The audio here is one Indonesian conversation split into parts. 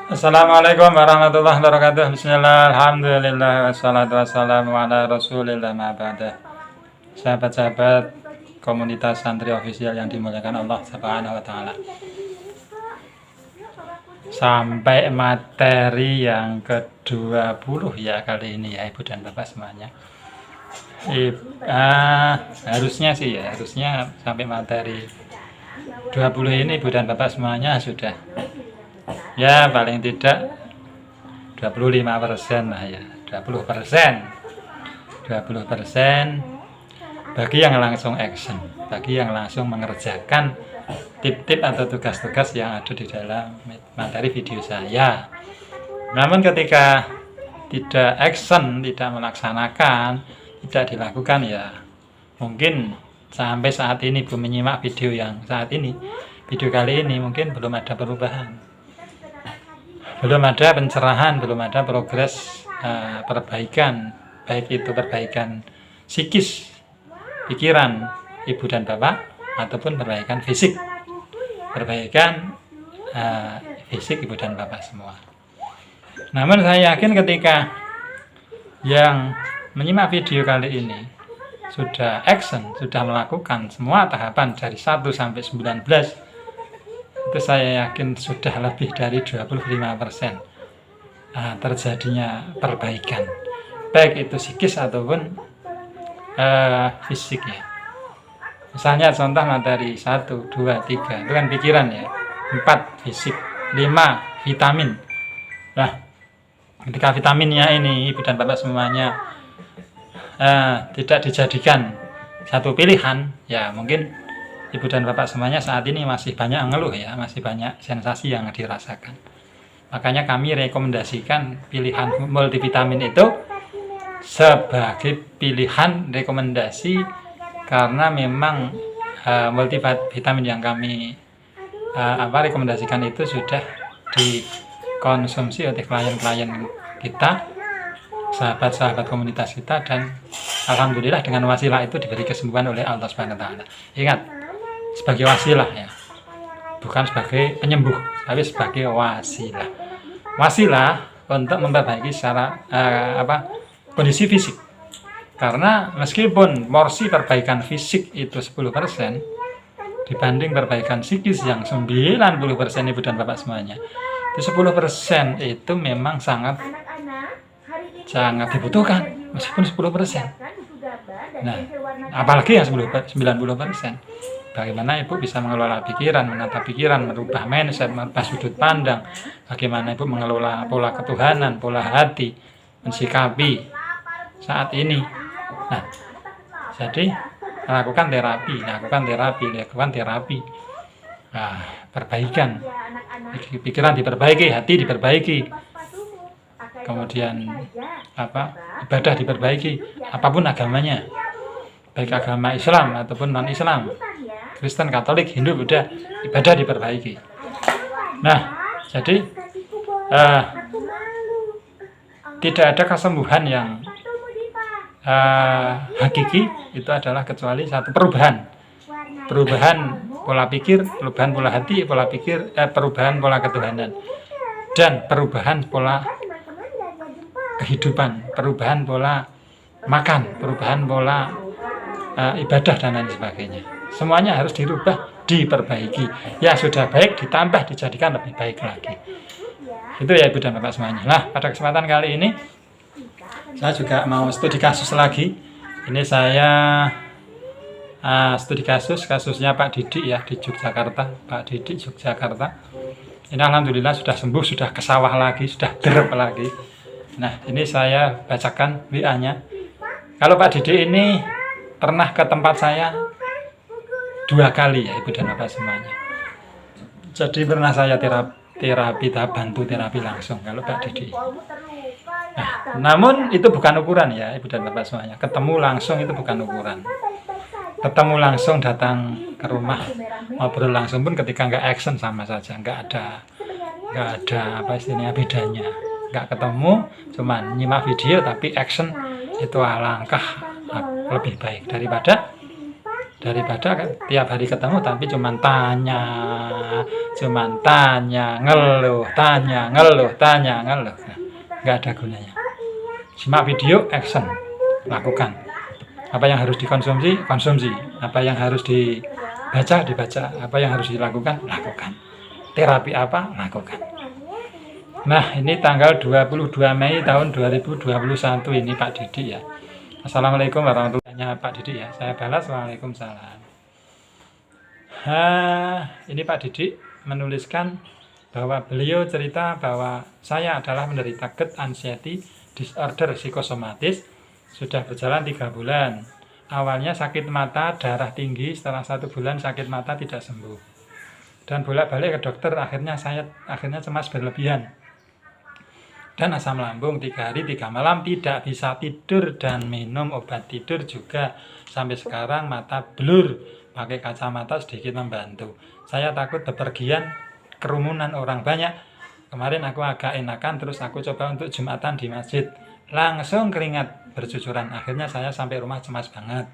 Assalamualaikum warahmatullahi wabarakatuh. Bismillah, alhamdulillah, wassalatu wassalamu ala rasulillah ma'abadah. Sahabat-sahabat komunitas santri official yang dimuliakan Allah subhanahu wa ta'ala, sampai materi yang ke-20 ya kali ini ya Ibu dan Bapak semuanya. Harusnya sampai materi 20 ini Ibu dan Bapak semuanya sudah ya paling tidak 25% lah ya, 20% bagi yang langsung action, bagi yang langsung mengerjakan tip-tip atau tugas-tugas yang ada di dalam materi video saya. Namun ketika tidak action, tidak melaksanakan, tidak dilakukan, ya mungkin sampai saat ini belum menyimak video yang saat ini, video kali ini mungkin belum ada perubahan, belum ada pencerahan, belum ada progres perbaikan, baik itu perbaikan psikis, pikiran Ibu dan Bapak, ataupun perbaikan fisik, fisik Ibu dan Bapak semua. Namun saya yakin ketika yang menyimak video kali ini sudah action, sudah melakukan semua tahapan dari 1 sampai 19, itu saya yakin sudah lebih dari 25% terjadinya perbaikan, baik itu psikis ataupun fisik ya. Misalnya contoh materi 1, 2, 3 itu kan pikiran ya, 4 fisik, 5 vitamin. Nah, ketika vitaminnya ini Ibu dan Bapak semuanya tidak dijadikan satu pilihan, ya mungkin Ibu dan Bapak semuanya saat ini masih banyak ngeluh ya, masih banyak sensasi yang dirasakan. Makanya kami rekomendasikan pilihan multivitamin itu sebagai pilihan rekomendasi, karena memang multivitamin yang kami rekomendasikan itu sudah dikonsumsi oleh klien-klien kita, sahabat-sahabat komunitas kita, dan alhamdulillah dengan wasilah itu diberi kesembuhan oleh Allah Subhanahu wa taala. Ingat, sebagai wasilah ya, bukan sebagai penyembuh, tapi sebagai wasilah. Wasilah untuk memperbaiki secara kondisi fisik. Karena meskipun porsi perbaikan fisik itu 10% dibanding perbaikan psikis yang 90% Ibu dan Bapak semuanya, itu 10% itu memang sangat dibutuhkan, meskipun 10%. Nah, apalagi yang 90%. Bagaimana Ibu bisa mengelola pikiran, menata pikiran, merubah mindset, merubah sudut pandang, bagaimana Ibu mengelola pola ketuhanan, pola hati, mensikapi saat ini. Nah, jadi lakukan terapi. Nah, perbaikan pikiran diperbaiki, hati diperbaiki, kemudian ibadah diperbaiki, apapun agamanya, baik agama Islam ataupun non Islam, Kristen, Katolik, Hindu, Buddha, ibadah diperbaiki. Nah, jadi tidak ada kesembuhan yang hakiki, itu adalah kecuali satu perubahan pola pikir, perubahan pola hati, perubahan pola ketuhanan, dan perubahan pola kehidupan, perubahan pola makan, perubahan pola ibadah dan lain sebagainya. Semuanya harus dirubah, diperbaiki. Ya sudah baik, ditambah, dijadikan lebih baik lagi. Itu ya Ibu dan Bapak semuanya. Nah, pada kesempatan kali ini saya juga mau studi kasus lagi. Ini saya studi kasusnya Pak Didik ya, di Yogyakarta. Pak Didik Yogyakarta. Ini alhamdulillah sudah sembuh, sudah ke sawah lagi, sudah derep lagi. Nah, ini saya bacakan WA-nya. Kalau Pak Didik ini pernah ke tempat saya 2 kali ya Ibu dan Bapak semuanya. Jadi pernah saya bantu terapi langsung kalau Pak Didik. Nah, namun itu bukan ukuran ya Ibu dan Bapak semuanya. Ketemu langsung itu bukan ukuran. Ketemu langsung, datang ke rumah, ngobrol langsung pun ketika nggak action sama saja, nggak ada bedanya. Nggak ketemu, cuman nyimak video tapi action, itu alangkah lebih baik daripada daripada tiap hari ketemu tapi cuman tanya, ngeluh, nah, nggak ada gunanya. Simak video, action, lakukan. Apa yang harus dikonsumsi, konsumsi. Apa yang harus dibaca, apa yang harus dilakukan, lakukan. Terapi apa, lakukan. Nah, ini tanggal 22 Mei tahun 2021 ini Pak Didi ya. Assalamualaikum warahmatullahi wabarakatuh. Pak Didi ya. Saya balas, waalaikumsalam. Ini Pak Didi menuliskan bahwa beliau cerita bahwa saya adalah menderita GERD anxiety disorder psikosomatis, sudah berjalan 3 bulan. Awalnya sakit mata, darah tinggi, setelah 1 bulan sakit mata tidak sembuh. Dan bolak-balik ke dokter, akhirnya cemas berlebihan. Dan asam lambung 3 hari 3 malam, tidak bisa tidur dan minum obat tidur juga. Sampai sekarang mata blur, pakai kacamata sedikit membantu. Saya takut bepergian, kerumunan orang banyak. Kemarin aku agak enakan, terus aku coba untuk Jumatan di masjid. Langsung keringat bercucuran. Akhirnya saya sampai rumah cemas banget.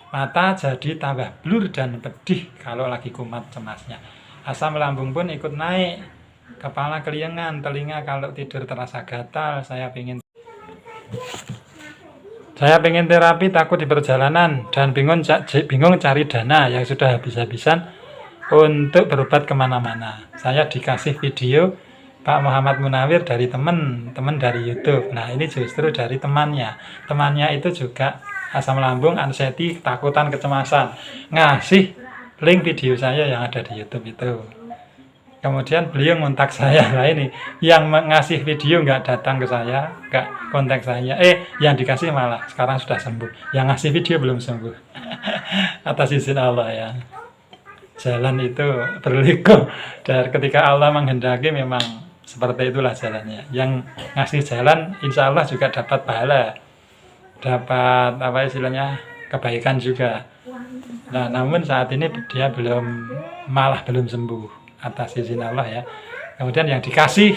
Mata jadi tambah blur dan pedih kalau lagi kumat cemasnya. Asam lambung pun ikut naik. Kepala keliengan, telinga kalau tidur terasa gatal. Saya pengen terapi, takut di perjalanan dan bingung cari dana yang sudah habis-habisan untuk berobat kemana-mana. Saya dikasih video Pak Muhammad Munawir dari teman dari YouTube. Nah, ini justru dari temannya itu juga asam lambung, anxiety, ketakutan, kecemasan. Ngasih link video saya yang ada di YouTube itu. Kemudian beliau ngontak saya. Nah, ini yang ngasih video nggak datang ke saya, nggak kontak saya. Yang dikasih malah sekarang sudah sembuh. Yang ngasih video belum sembuh. Atas izin Allah ya. Jalan itu berliku. Dan ketika Allah menghendaki memang seperti itulah jalannya. Yang ngasih jalan insya Allah juga dapat pahala. Dapat kebaikan juga. Nah, namun saat ini dia malah belum sembuh. Atas izin Allah ya. Kemudian yang dikasih,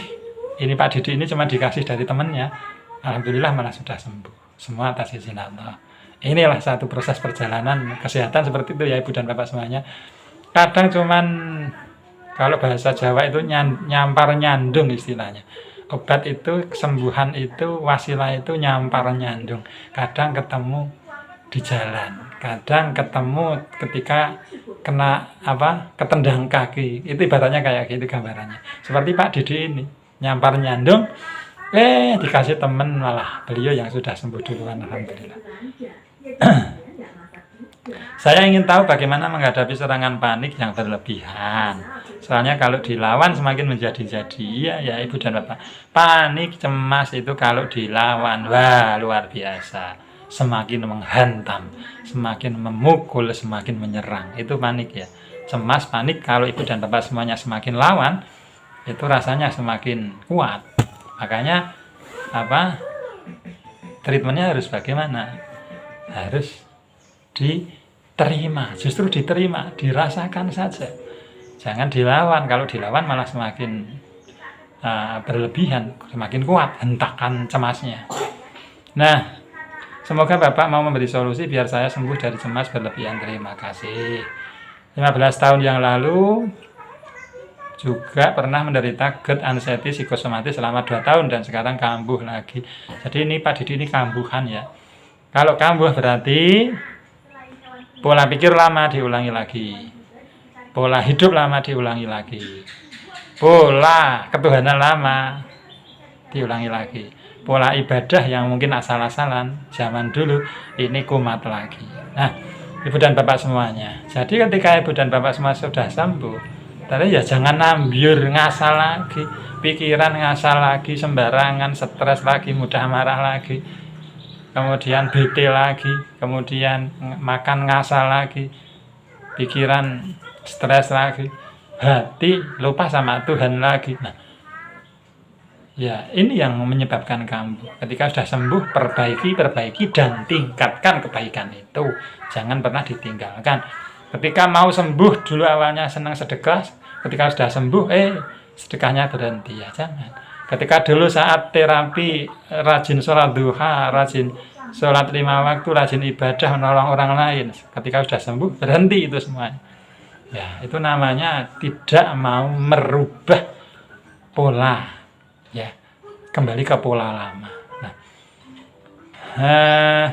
ini Pak Didi ini cuma dikasih dari temannya. Alhamdulillah malah sudah sembuh. Semua atas izin Allah. Inilah satu proses perjalanan kesehatan seperti itu ya Ibu dan Bapak semuanya. Kadang cuman kalau bahasa Jawa itu nyampar nyandung istilahnya. Obat itu, kesembuhan itu, wasilah itu nyampar nyandung. Kadang ketemu di jalan, kadang ketemu ketika kena ketendang kaki. Itu ibaratnya kayak gitu gambarannya. Seperti Pak Didi ini, nyampar nyandung, dikasih teman malah beliau yang sudah sembuh duluan, alhamdulillah. Saya ingin tahu bagaimana menghadapi serangan panik yang berlebihan. Soalnya kalau dilawan semakin menjadi-jadi. Ya Ibu dan Bapak. Panik, cemas itu kalau dilawan, wah luar biasa. Semakin menghantam, semakin memukul, semakin menyerang. Itu panik ya. Cemas, panik kalau Ibu dan Bapak semuanya semakin lawan, itu rasanya semakin kuat. Makanya treatmentnya harus bagaimana? Harus diterima, justru diterima, dirasakan saja. Jangan dilawan. Kalau dilawan malah semakin berlebihan, semakin kuat hentakan cemasnya. Nah, semoga Bapak mau memberi solusi biar saya sembuh dari cemas berlebihan. Terima kasih. 15 tahun yang lalu juga pernah menderita GERD anxiety psikosomatis selama 2 tahun dan sekarang kambuh lagi. Jadi ini Pak Didi ini kambuhan ya. Kalau kambuh berarti pola pikir lama diulangi lagi. Pola hidup lama diulangi lagi. Pola ketuhanan lama diulangi lagi. Pola ibadah yang mungkin asal-asalan zaman dulu ini kumat lagi. Nah, Ibu dan Bapak semuanya. Jadi ketika Ibu dan Bapak semua sudah sembuh, tadi ya jangan nambyur ngasal lagi, pikiran ngasal lagi, sembarangan, stres lagi, mudah marah lagi. Kemudian bete lagi, kemudian makan ngasal lagi, pikiran stres lagi, hati lupa sama Tuhan lagi. Nah, ya ini yang menyebabkan kambuh. Ketika sudah sembuh, perbaiki dan tingkatkan kebaikan itu. Jangan pernah ditinggalkan. Ketika mau sembuh, dulu awalnya senang sedekah, ketika sudah sembuh, sedekahnya berhenti ya, jangan. Ketika dulu saat terapi rajin sholat duha, rajin sholat 5 waktu, rajin ibadah, menolong orang lain. Ketika sudah sembuh, berhenti itu semuanya. Ya, itu namanya tidak mau merubah pola. Ya, kembali ke pola lama. Nah,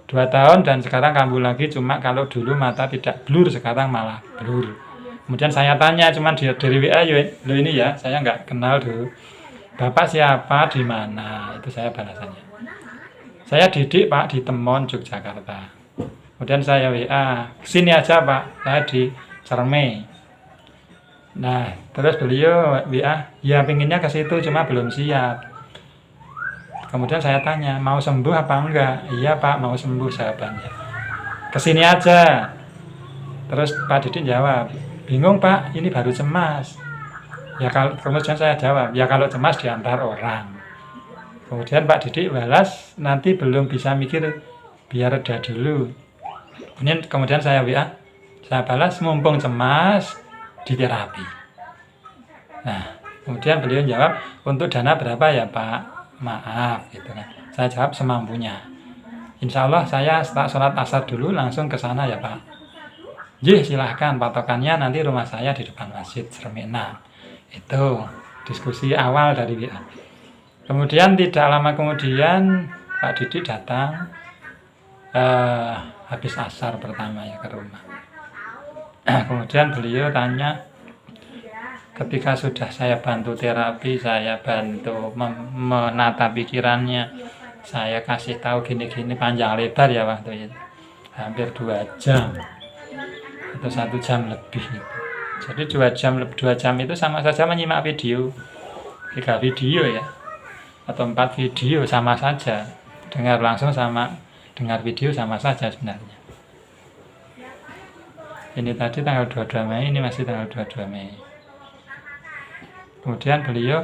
2 tahun dan sekarang kambuh lagi, cuma kalau dulu mata tidak blur, sekarang malah blur. Kemudian saya tanya, cuman dari WA, lo ini ya, saya nggak kenal dulu. Bapak siapa, di mana? Itu saya balasannya. Saya Didik Pak, di Temon, Yogyakarta. Kemudian saya WA, sini aja Pak, saya di Cerme. Nah, terus beliau WA, ya pinginnya ke situ, cuma belum siap. Kemudian saya tanya, mau sembuh apa enggak? Iya Pak, mau sembuh jawabannya. Kesini aja. Terus Pak Didik jawab, bingung Pak, ini baru cemas. Ya kalau kemudian saya jawab, ya kalau cemas diantar orang. Kemudian Pak Didik balas, nanti belum bisa mikir, biar reda dulu. Kemudian saya WA, saya balas, mumpung cemas, di terapi. Nah, kemudian beliau jawab, untuk dana berapa ya Pak? Maaf, gitu kan. Saya jawab semampunya. Insya Allah saya setelah sholat asar dulu langsung ke sana ya Pak. Jih, silahkan, patokannya nanti rumah saya di depan masjid Cerme 6. Itu diskusi awal dari WA. Kemudian tidak lama kemudian Pak Didik datang habis asar pertama ya ke rumah. Kemudian beliau tanya, ketika sudah saya bantu terapi, saya bantu menata pikirannya, saya kasih tahu gini-gini panjang lebar ya waktu itu, hampir 2 jam atau 1 jam lebih. Jadi 2 jam itu sama saja menyimak video, 3 video ya, atau 4 video sama saja. Dengar langsung sama dengar video sama saja sebenarnya. Ini tadi tanggal 22 Mei, ini masih tanggal 22 Mei. Kemudian beliau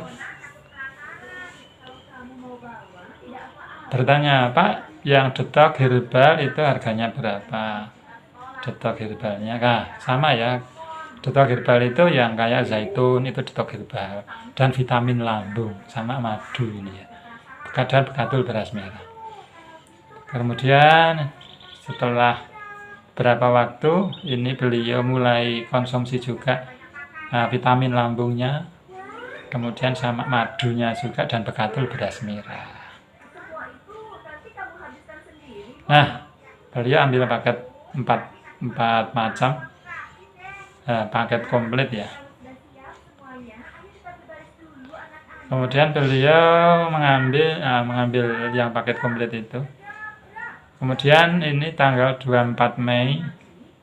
bertanya, Pak, yang detok herbal itu harganya berapa? Detok herbalnya, sama ya. Detok herbal itu yang kayak zaitun, itu detok herbal. Dan vitamin lambung, sama madu ini ya. Dan bekatul beras merah. Kemudian setelah berapa waktu, ini beliau mulai konsumsi juga vitamin lambungnya. Kemudian sama madunya juga dan bekatul beras merah. Nah, beliau ambil paket 4 macam paket komplit ya. Kemudian beliau mengambil yang paket komplit itu. Kemudian ini tanggal 24 Mei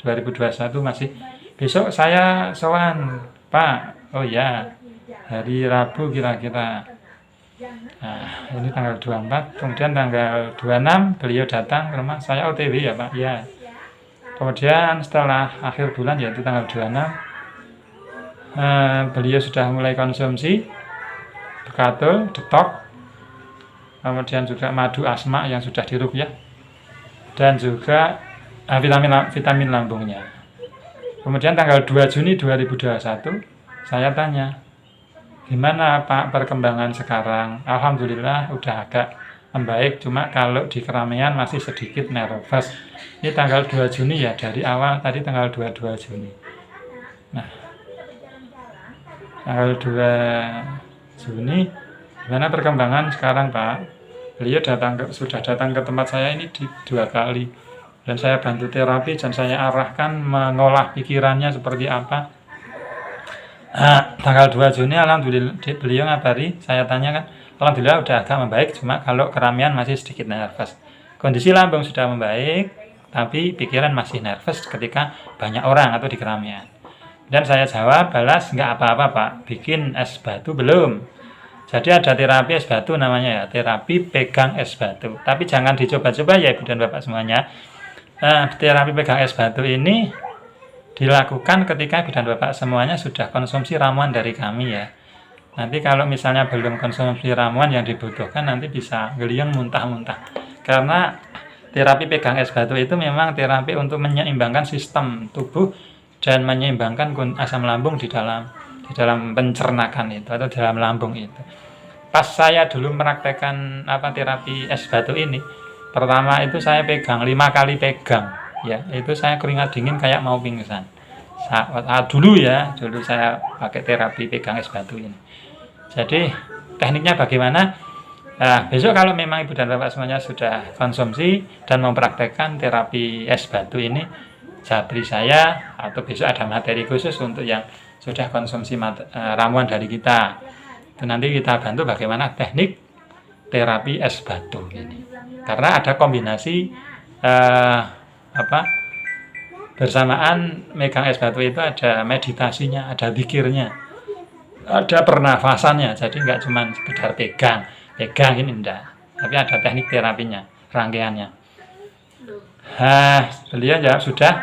2021 masih besok saya sowan Pak. Oh ya, hari Rabu kira-kira. Nah, ini tanggal 24, kemudian tanggal 26 beliau datang ke rumah saya, OTW ya Pak, ya. Kemudian setelah akhir bulan yaitu tanggal 26, beliau sudah mulai konsumsi bekatul, detok, kemudian juga madu asma yang sudah diruqyah, dan juga vitamin lambungnya. Kemudian tanggal 2 Juni 2021 saya tanya, gimana Pak perkembangan sekarang? Alhamdulillah udah agak membaik, cuma kalau di keramaian masih sedikit nervous. Ini tanggal 2 Juni ya, dari awal tadi tanggal 22 Juni. Nah, tanggal 2 Juni, gimana perkembangan sekarang Pak? Beliau sudah datang ke tempat saya ini 2 kali. Dan saya bantu terapi dan saya arahkan mengolah pikirannya seperti apa. Tanggal 2 Juni alhamdulillah beliau ngabari, saya tanya kan, alhamdulillah udah agak membaik, cuma kalau keramaian masih sedikit nervous. Kondisi lambung sudah membaik, tapi pikiran masih nervous ketika banyak orang atau di keramaian. Dan saya jawab, balas, nggak apa-apa Pak, bikin es batu belum? Jadi ada terapi es batu namanya ya, terapi pegang es batu. Tapi jangan dicoba-coba ya Ibu dan Bapak semuanya. Terapi pegang es batu ini dilakukan ketika Ibu dan Bapak semuanya sudah konsumsi ramuan dari kami ya. Nanti kalau misalnya belum konsumsi ramuan yang dibutuhkan, nanti bisa geliang muntah-muntah. Karena terapi pegang es batu itu memang terapi untuk menyeimbangkan sistem tubuh dan menyeimbangkan asam lambung di dalam di dalam pencernaan itu atau dalam lambung itu. Pas saya dulu mempraktekkan terapi es batu ini, pertama itu saya pegang 5 kali pegang, ya itu saya keringat dingin kayak mau pingsan. Dulu saya pakai terapi pegang es batu ini. Jadi tekniknya bagaimana? Nah, besok kalau memang ibu dan bapak semuanya sudah konsumsi dan mempraktekkan terapi es batu ini, japri saya, atau besok ada materi khusus untuk yang sudah konsumsi ramuan dari kita. Itu nanti kita bantu bagaimana teknik terapi es batu ini. Karena ada kombinasi bersamaan megang es batu itu ada meditasinya, ada zikirnya, ada pernafasannya. Jadi nggak cuma sekedar pegang ini enggak, tapi ada teknik terapinya, rangkaiannya. Beliau jawab sudah.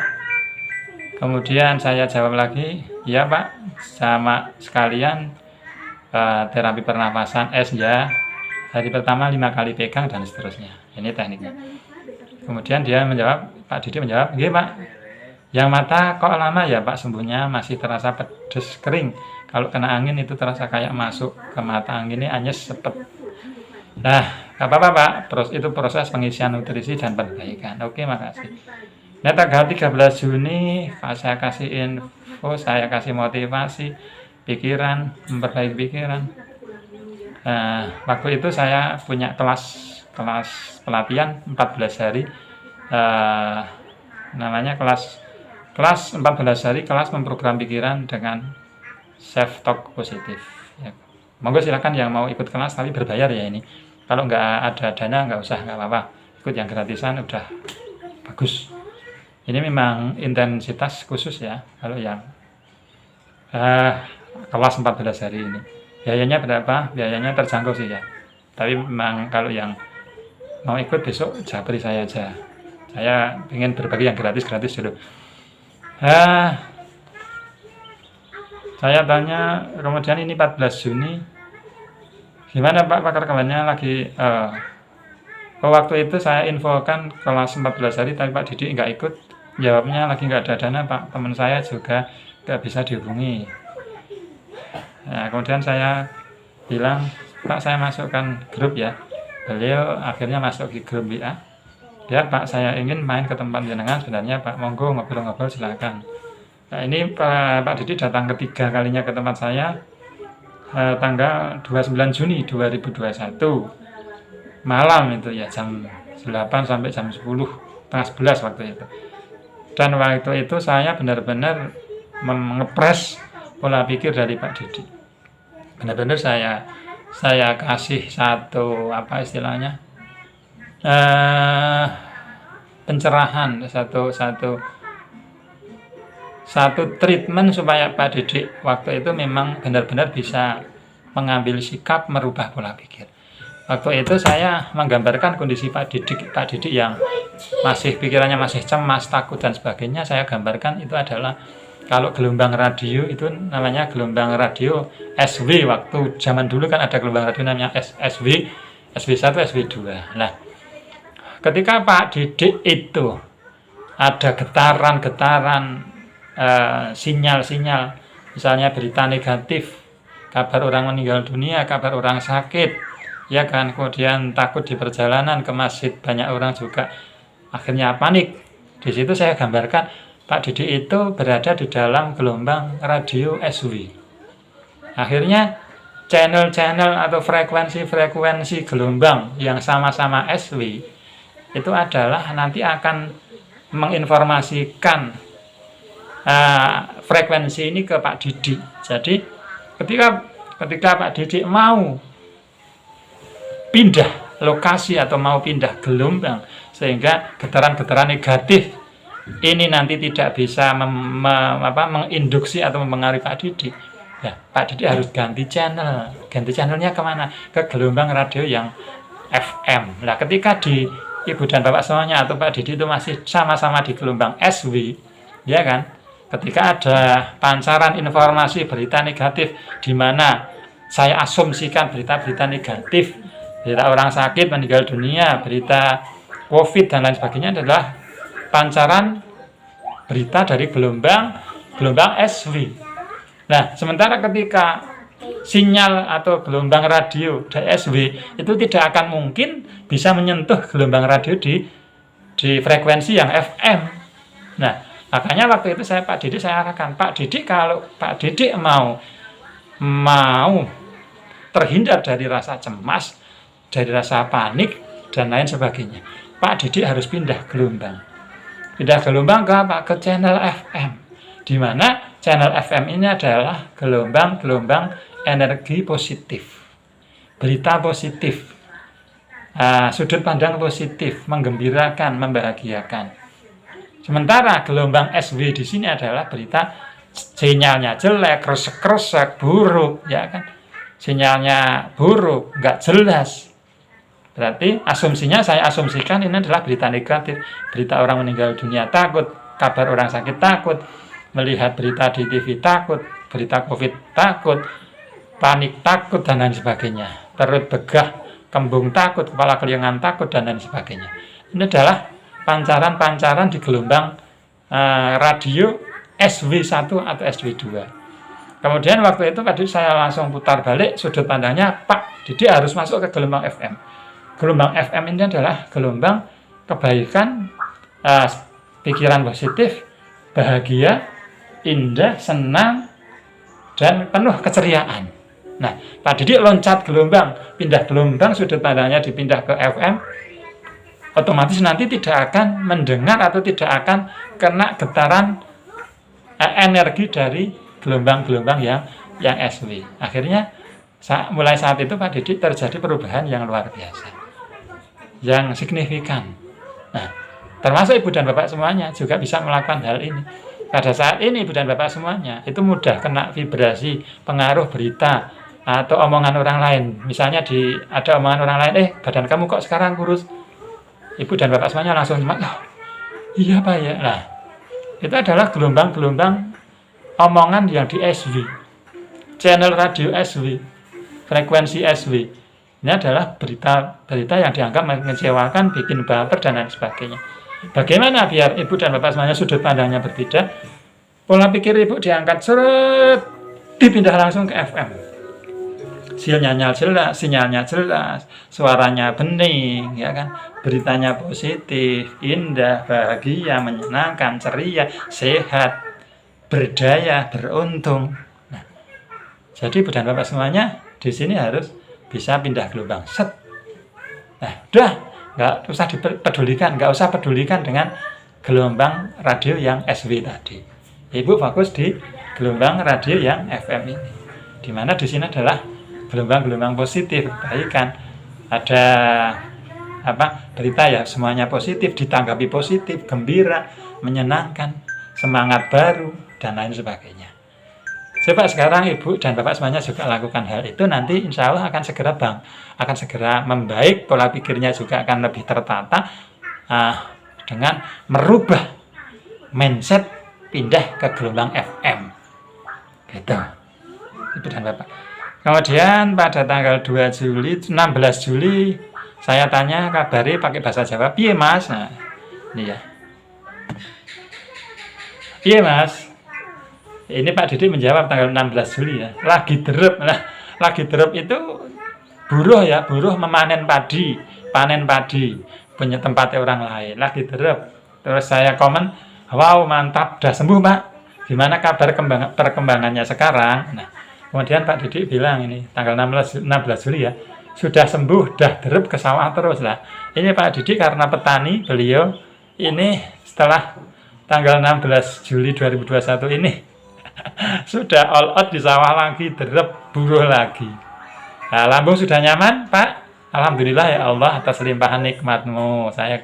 Kemudian saya jawab lagi, ya Pak, sama sekalian terapi pernafasan es ya. Hari pertama 5 kali pegang dan seterusnya. Ini tekniknya. Kemudian dia menjawab, Pak Didi menjawab, "Nggih, Pak. Yang mata kok lama ya, Pak, sembuhnya masih terasa pedes kering. Kalau kena angin itu terasa kayak masuk ke mata anginnya anyes sepet." Nah, apa-apa, Pak. Itu proses pengisian nutrisi dan perbaikan. Oke, makasih. Nah, tanggal 13 Juni saya kasih info, saya kasih motivasi pikiran, memperbaiki pikiran. Waktu itu saya punya kelas pelatihan 14 hari, namanya kelas 14 hari kelas memprogram pikiran dengan self talk positif. Ya. Monggo silakan yang mau ikut kelas, tapi berbayar ya ini. Kalau nggak ada dana nggak usah, nggak apa-apa. Ikut yang gratisan udah bagus. Ini memang intensitas khusus ya. Kalau yang kelas 14 hari ini biayanya berapa? Biayanya terjangkau sih ya, tapi memang kalau yang mau ikut besok japri saya aja, saya ingin berbagi yang gratis dulu. Saya tanya kemudian ini 14 Juni gimana Pak, pakar kawannya lagi waktu itu saya infokan kelas 14 hari tapi Pak Didi nggak ikut, jawabnya lagi nggak ada dana Pak, teman saya juga nggak bisa dihubungi. Nah, kemudian saya bilang, Pak saya masukkan grup ya. Beliau akhirnya masuk di grup WA. Ya Pak, saya ingin main ke tempat jenengan sebenarnya Pak, monggo ngobrol-ngobrol silakan. Nah, ini Pak Didi datang ketiga kalinya ke tempat saya tanggal 29 Juni 2021 malam itu ya, jam 8 sampai jam 10, tengah 11 waktu itu. Dan waktu itu saya benar-benar mengepres pola pikir dari Pak Didi. Benar-benar saya kasih satu pencerahan, satu treatment supaya Pak Didi waktu itu memang benar-benar bisa mengambil sikap merubah pola pikir. Waktu itu saya menggambarkan kondisi Pak Didi yang masih pikirannya masih cemas, takut dan sebagainya. Saya gambarkan itu adalah kalau gelombang radio itu namanya gelombang radio SW. Waktu zaman dulu kan ada gelombang radio namanya SW, SW1, SW2. Nah, ketika Pak Didi itu ada getaran-getaran sinyal-sinyal, misalnya berita negatif, kabar orang meninggal dunia, kabar orang sakit, ya kan, kemudian takut di perjalanan ke masjid, banyak orang juga akhirnya panik. Di situ saya gambarkan Pak Didi itu berada di dalam gelombang radio SW. Akhirnya channel-channel atau frekuensi gelombang yang sama-sama SW itu adalah nanti akan menginformasikan frekuensi ini ke Pak Didi. Jadi ketika Pak Didi mau pindah lokasi atau mau pindah gelombang sehingga getaran-getaran negatif ini nanti tidak bisa menginduksi atau mempengaruhi Pak Didi, ya Pak Didi harus ganti channel. Ganti channelnya kemana? Ke gelombang radio yang FM. Nah, ketika di Ibu dan Bapak semuanya atau Pak Didi itu masih sama-sama di gelombang SW, ya kan? Ketika ada pancaran informasi berita negatif di mana saya asumsikan berita-berita negatif, berita orang sakit meninggal dunia, berita COVID dan lain sebagainya adalah pancaran berita dari gelombang SW. Nah, sementara ketika sinyal atau gelombang radio DSW itu tidak akan mungkin bisa menyentuh gelombang radio di frekuensi yang FM. Nah, makanya waktu itu Pak Didik saya arahkan, Pak Didik, kalau Pak Didik mau terhindar dari rasa cemas, dari rasa panik dan lain sebagainya, Pak Didik harus pindah gelombang. Pindah gelombang ke apa? Ke channel FM. Di mana channel FM ini adalah gelombang-gelombang energi positif, berita positif, sudut pandang positif, menggembirakan, membahagiakan. Sementara gelombang SW di sini adalah berita sinyalnya jelek, kresek-kresek, buruk, ya kan? Sinyalnya buruk, nggak jelas. Berarti asumsinya, saya asumsikan ini adalah berita negatif, berita orang meninggal dunia takut, kabar orang sakit takut, melihat berita di TV takut, berita COVID takut, panik takut, dan lain sebagainya. Perut begah, kembung takut, kepala keliangan takut, dan lain sebagainya. Ini adalah pancaran-pancaran di gelombang radio SW1 atau SW2. Kemudian waktu itu tadi saya langsung putar balik sudut pandangnya, Pak Didik harus masuk ke gelombang FM. Gelombang FM ini adalah gelombang kebaikan, pikiran positif, bahagia, indah, senang, dan penuh keceriaan. Nah, Pak Didik loncat gelombang, pindah gelombang, sudut pandangnya dipindah ke FM, otomatis nanti tidak akan mendengar atau tidak akan kena getaran energi dari gelombang-gelombang yang SW. Akhirnya mulai saat itu Pak Didik terjadi perubahan yang luar biasa, yang signifikan. Nah, termasuk Ibu dan Bapak semuanya juga bisa melakukan hal ini. Pada saat ini Ibu dan Bapak semuanya itu mudah kena vibrasi, pengaruh berita atau omongan orang lain. Misalnya ada omongan orang lain, badan kamu kok sekarang kurus. Ibu dan Bapak semuanya langsung iya Pak ya. Nah, itu adalah gelombang-gelombang omongan yang di SW, channel radio SW, frekuensi SW. Ini adalah berita yang dianggap mengecewakan, bikin baper, dan lain sebagainya. Bagaimana biar Ibu dan Bapak semuanya sudut pandangnya berbeda? Pola pikir Ibu diangkat, dipindah langsung ke FM. Sinyalnya jelas, suaranya bening, ya kan? Beritanya positif, indah, bahagia, menyenangkan, ceria, sehat, berdaya, beruntung. Nah, jadi Ibu dan Bapak semuanya di sini harus bisa pindah gelombang. Nah, udah, nggak usah pedulikan dengan gelombang radio yang SW tadi. Ibu fokus di gelombang radio yang FM ini, di mana di sini adalah gelombang-gelombang positif, kebaikan, ada berita ya semuanya positif, ditanggapi positif, gembira, menyenangkan, semangat baru, dan lain sebagainya. Coba sekarang Ibu dan Bapak semuanya juga lakukan hal itu, nanti insya Allah akan segera membaik, pola pikirnya juga akan lebih tertata, dengan merubah mindset, pindah ke gelombang FM gitu, Ibu dan Bapak. Kemudian pada tanggal 16 Juli saya tanya kabari pakai bahasa Jawa, piye Mas? Nah, ini ya, piye Mas? Ini Pak Didik menjawab tanggal 16 Juli ya, lagi derep. Nah, lagi derep itu buruh memanen padi, panen padi punya tempatnya orang lain, lagi derep. Terus saya komen, wow mantap, udah sembuh Pak, gimana kabar perkembangannya sekarang? Nah, kemudian Pak Didik bilang ini tanggal 16 Juli ya, sudah sembuh, dah derep ke sawah terus lah. Ini Pak Didik karena petani, beliau ini setelah tanggal 16 Juli 2021 ini sudah all out di sawah lagi, derep, buruh lagi. Nah, lambung sudah nyaman Pak, alhamdulillah ya Allah atas limpahan nikmat-Mu. Saya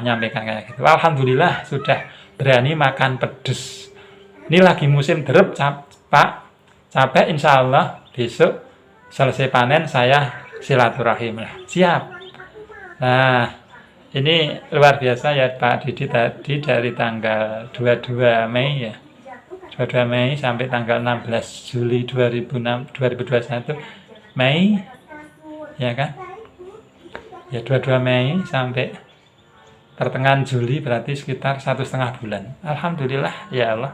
nyampaikan kayak gitu, alhamdulillah sudah berani makan pedes. Ini lagi musim derep Pak, capek, insya Allah besok selesai panen saya silaturahim lah, siap. Nah, ini luar biasa ya Pak Didik tadi, dari tanggal 22 Mei ya, 22 Mei sampai tanggal 16 Juli 2021 Mei ya kan, ya 22 Mei sampai pertengahan Juli, berarti sekitar 1,5 bulan. Alhamdulillah ya Allah,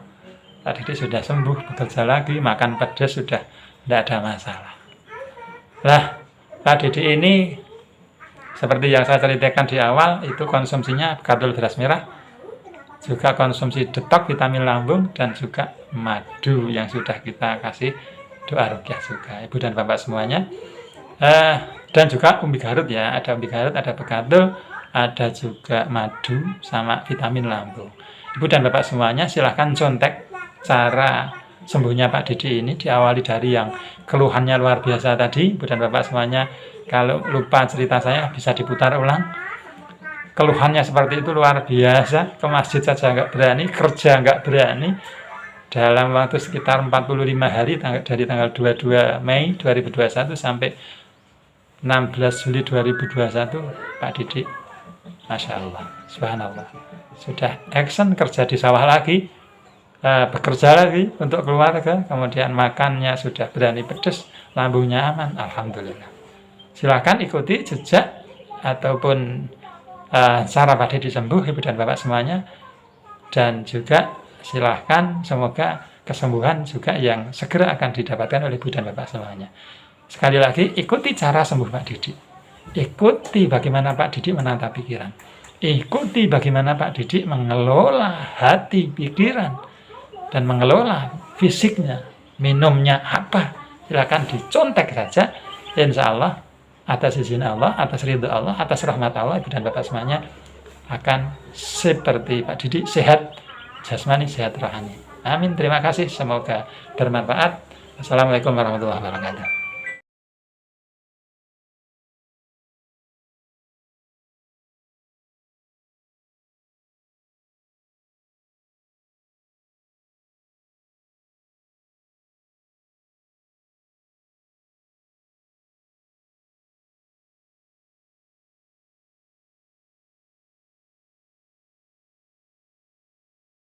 Pak Didi sudah sembuh, bekerja lagi, makan pedas sudah tidak ada masalah. Lah, Pak Didi ini seperti yang saya ceritakan di awal, itu konsumsinya gandul beras merah, juga konsumsi detok vitamin lambung, dan juga madu yang sudah kita kasih doa rukyah juga, Ibu dan Bapak semuanya. Dan juga umbi garut ya, ada umbi garut, ada begandul, ada juga madu sama vitamin lambung. Ibu dan Bapak semuanya silahkan contek cara sembuhnya Pak Didi ini, diawali dari yang keluhannya luar biasa tadi. Ibu dan Bapak semuanya, kalau lupa cerita saya bisa diputar ulang. Keluhannya seperti itu luar biasa, ke masjid saja nggak berani, kerja nggak berani. Dalam waktu sekitar 45 hari dari tanggal 22 Mei 2021 sampai 16 Juli 2021, Pak Didi, Masya Allah, Subhanallah, sudah action, kerja di sawah lagi, bekerja lagi untuk keluarga, kemudian makannya sudah berani pedas, lambungnya aman, Alhamdulillah. Silakan ikuti jejak ataupun cara Pak Didi sembuh, Ibu dan Bapak semuanya, dan juga silahkan semoga kesembuhan juga yang segera akan didapatkan oleh Ibu dan Bapak semuanya. Sekali lagi, ikuti cara sembuh Pak Didi, ikuti bagaimana Pak Didi menata pikiran, ikuti bagaimana Pak Didi mengelola hati pikiran dan mengelola fisiknya, minumnya apa, silakan dicontek saja, insya Allah atas izin Allah, atas ridho Allah, atas rahmat Allah, Ibu dan Bapak semuanya akan seperti Pak Didi, sehat jasmani, sehat rohani. Amin. Terima kasih. Semoga bermanfaat. Assalamualaikum warahmatullahi wabarakatuh.